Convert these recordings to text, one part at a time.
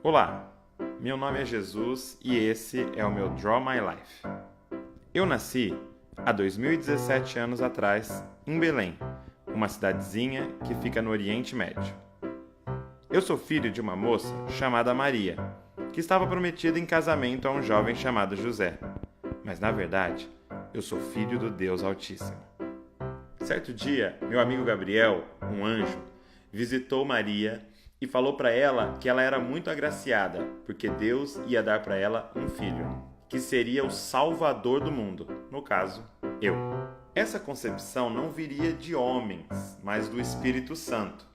Olá, meu nome é Jesus e esse é o meu Draw My Life. Eu nasci há 2017 anos atrás em Belém, uma cidadezinha que fica no Oriente Médio. Eu sou filho de uma moça chamada Maria, que estava prometida em casamento a um jovem chamado José. Mas na verdade, eu sou filho do Deus Altíssimo. Certo dia, meu amigo Gabriel, um anjo, visitou Maria e falou para ela que ela era muito agraciada, porque Deus ia dar para ela um filho, que seria o Salvador do mundo, no caso, eu. Essa concepção não viria de homens, mas do Espírito Santo.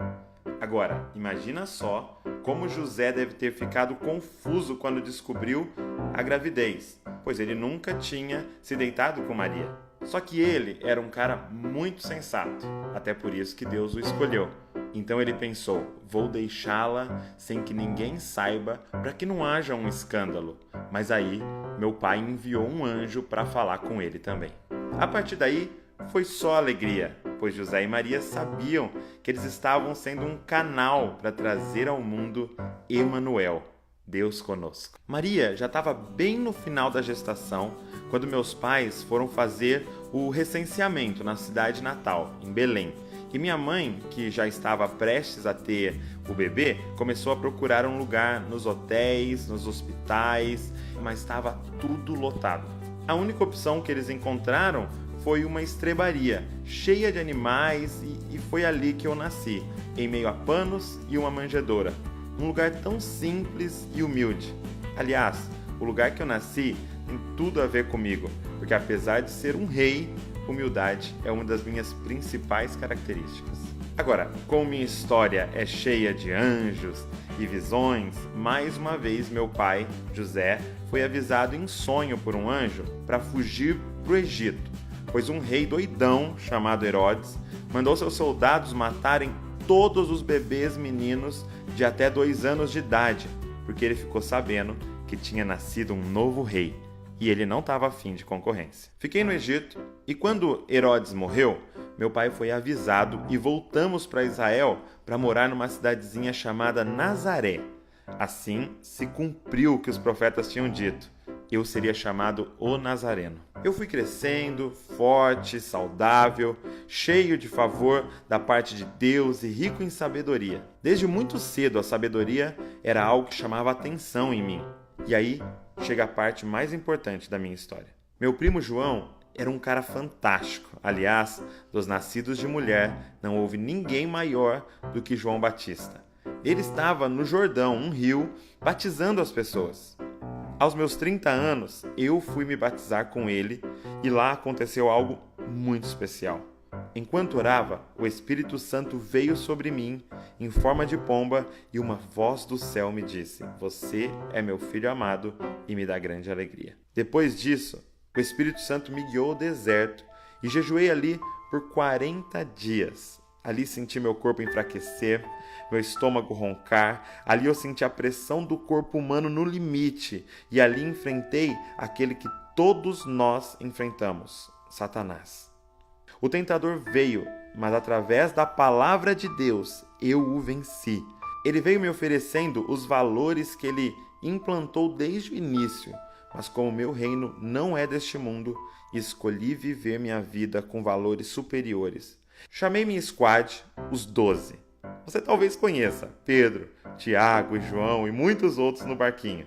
Agora, imagina só como José deve ter ficado confuso quando descobriu a gravidez, pois ele nunca tinha se deitado com Maria. Só que ele era um cara muito sensato, até por isso que Deus o escolheu. Então ele pensou, vou deixá-la sem que ninguém saiba para que não haja um escândalo. Mas aí, meu pai enviou um anjo para falar com ele também. A partir daí, foi só alegria, pois José e Maria sabiam que eles estavam sendo um canal para trazer ao mundo Emanuel, Deus conosco. Maria já estava bem no final da gestação, quando meus pais foram fazer o recenseamento na cidade natal, em Belém. E minha mãe, que já estava prestes a ter o bebê, começou a procurar um lugar nos hotéis, nos hospitais, mas estava tudo lotado. A única opção que eles encontraram foi uma estrebaria, cheia de animais, e foi ali que eu nasci, em meio a panos e uma manjedoura. Um lugar tão simples e humilde. Aliás, o lugar que eu nasci tem tudo a ver comigo, porque apesar de ser um rei, humildade é uma das minhas principais características. Agora, como minha história é cheia de anjos e visões, mais uma vez meu pai, José, foi avisado em sonho por um anjo para fugir para o Egito, pois um rei doidão chamado Herodes mandou seus soldados matarem todos os bebês meninos de até 2 anos de idade, porque ele ficou sabendo que tinha nascido um novo rei. E ele não estava afim de concorrência. Fiquei no Egito e quando Herodes morreu, meu pai foi avisado e voltamos para Israel para morar numa cidadezinha chamada Nazaré. Assim se cumpriu o que os profetas tinham dito. Eu seria chamado o Nazareno. Eu fui crescendo, forte, saudável, cheio de favor da parte de Deus e rico em sabedoria. Desde muito cedo a sabedoria era algo que chamava atenção em mim. E aí chega a parte mais importante da minha história. Meu primo João era um cara fantástico. Aliás, dos nascidos de mulher, não houve ninguém maior do que João Batista. Ele estava no Jordão, um rio, batizando as pessoas. Aos meus 30 anos, eu fui me batizar com ele e lá aconteceu algo muito especial. Enquanto orava, o Espírito Santo veio sobre mim em forma de pomba e uma voz do céu me disse: "Você é meu filho amado e me dá grande alegria." Depois disso, o Espírito Santo me guiou ao deserto e jejuei ali por 40 dias. Ali senti meu corpo enfraquecer, meu estômago roncar, ali eu senti a pressão do corpo humano no limite e ali enfrentei aquele que todos nós enfrentamos, Satanás. O tentador veio, mas através da palavra de Deus eu o venci. Ele veio me oferecendo os valores que ele implantou desde o início, mas como meu reino não é deste mundo, escolhi viver minha vida com valores superiores. Chamei minha squad, os 12. Você talvez conheça Pedro, Tiago e João e muitos outros no barquinho.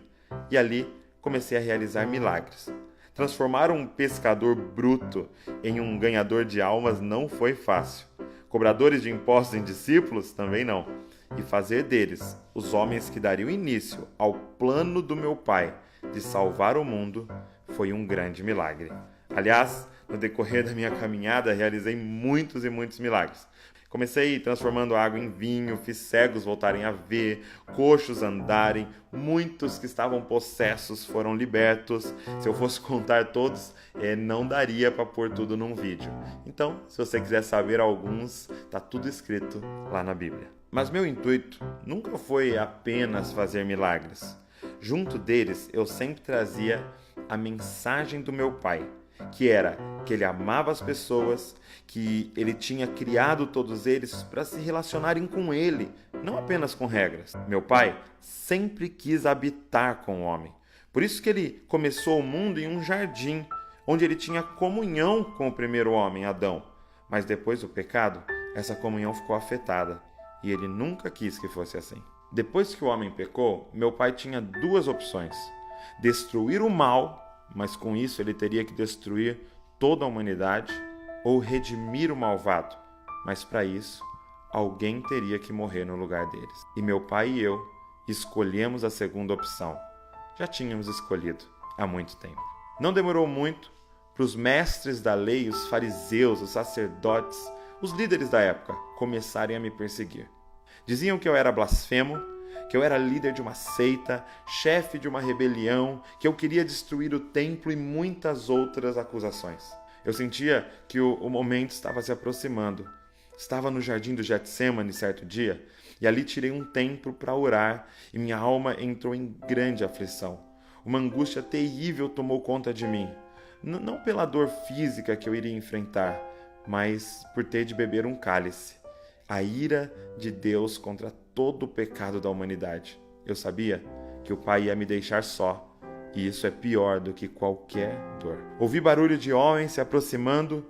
E ali comecei a realizar milagres. Transformar um pescador bruto em um ganhador de almas não foi fácil. Cobradores de impostos em discípulos também não. E fazer deles os homens que dariam início ao plano do meu pai de salvar o mundo foi um grande milagre. Aliás, no decorrer da minha caminhada, realizei muitos e muitos milagres. Comecei transformando água em vinho, fiz cegos voltarem a ver, coxos andarem, muitos que estavam possessos foram libertos. Se eu fosse contar todos, não daria para pôr tudo num vídeo. Então, se você quiser saber alguns, tá tudo escrito lá na Bíblia. Mas meu intuito nunca foi apenas fazer milagres. Junto deles, eu sempre trazia a mensagem do meu pai. que era que ele amava as pessoas, que ele tinha criado todos eles para se relacionarem com ele, não apenas com regras. Meu pai sempre quis habitar com o homem. Por isso que ele começou o mundo em um jardim, onde ele tinha comunhão com o primeiro homem, Adão. Mas depois do pecado, essa comunhão ficou afetada, e ele nunca quis que fosse assim. Depois que o homem pecou, meu pai tinha duas opções: destruir o mal, mas com isso ele teria que destruir toda a humanidade, ou redimir o malvado, mas para isso alguém teria que morrer no lugar deles. E meu pai e eu escolhemos a segunda opção. Já tínhamos escolhido há muito tempo. Não demorou muito para os mestres da lei, os fariseus, os sacerdotes, os líderes da época começarem a me perseguir. Diziam que eu era blasfemo, que eu era líder de uma seita, chefe de uma rebelião, que eu queria destruir o templo e muitas outras acusações. Eu sentia que o momento estava se aproximando. Estava no jardim do Getsêmani certo dia, e ali tirei um tempo para orar, e minha alma entrou em grande aflição. Uma angústia terrível tomou conta de mim. Não pela dor física que eu iria enfrentar, mas por ter de beber um cálice. A ira de Deus contra todo o pecado da humanidade. Eu sabia que o Pai ia me deixar só, e isso é pior do que qualquer dor. Ouvi barulho de homens se aproximando,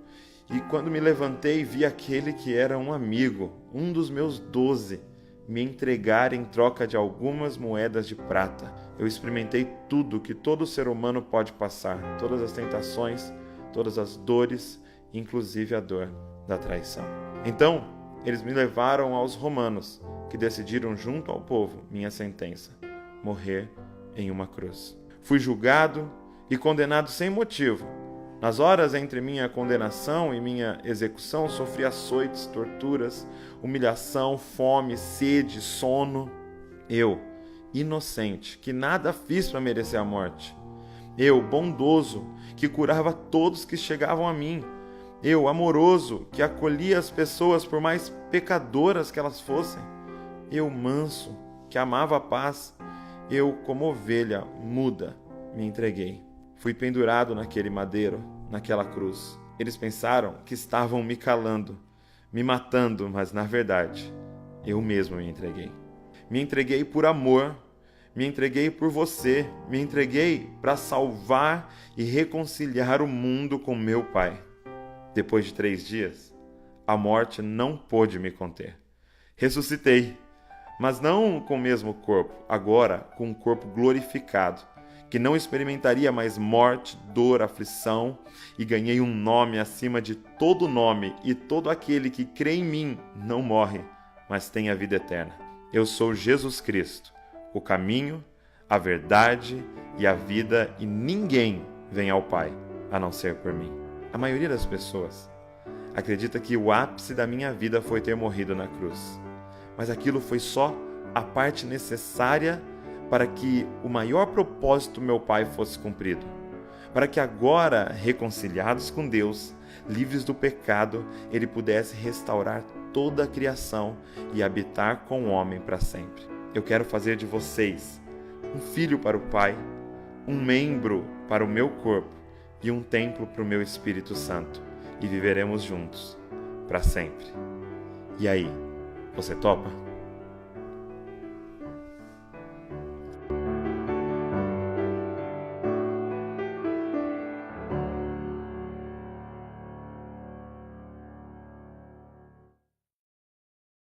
e quando me levantei, vi aquele que era um amigo, um dos meus 12, me entregar em troca de algumas moedas de prata. Eu experimentei tudo que todo ser humano pode passar, todas as tentações, todas as dores, inclusive a dor da traição. Então, eles me levaram aos romanos, que decidiram junto ao povo minha sentença: morrer em uma cruz. Fui julgado e condenado sem motivo. Nas horas entre minha condenação e minha execução, sofri açoites, torturas, humilhação, fome, sede, sono. Eu, inocente, que nada fiz para merecer a morte. Eu, bondoso, que curava todos que chegavam a mim. Eu, amoroso, que acolhia as pessoas por mais pecadoras que elas fossem. Eu, manso, que amava a paz. Eu, como ovelha muda, me entreguei. Fui pendurado naquele madeiro, naquela cruz. Eles pensaram que estavam me calando, me matando, mas na verdade, eu mesmo me entreguei. Me entreguei por amor, me entreguei por você, me entreguei para salvar e reconciliar o mundo com meu Pai. Depois de 3 dias, a morte não pôde me conter. Ressuscitei, mas não com o mesmo corpo, agora com um corpo glorificado, que não experimentaria mais morte, dor, aflição, e ganhei um nome acima de todo nome, e todo aquele que crê em mim não morre, mas tem a vida eterna. Eu sou Jesus Cristo, o caminho, a verdade e a vida, e ninguém vem ao Pai a não ser por mim. A maioria das pessoas acredita que o ápice da minha vida foi ter morrido na cruz, mas aquilo foi só a parte necessária para que o maior propósito do meu Pai fosse cumprido, para que agora, reconciliados com Deus, livres do pecado, Ele pudesse restaurar toda a criação e habitar com o homem para sempre. Eu quero fazer de vocês um filho para o Pai, um membro para o meu corpo e um templo para o meu Espírito Santo, e viveremos juntos para sempre. E aí, você topa?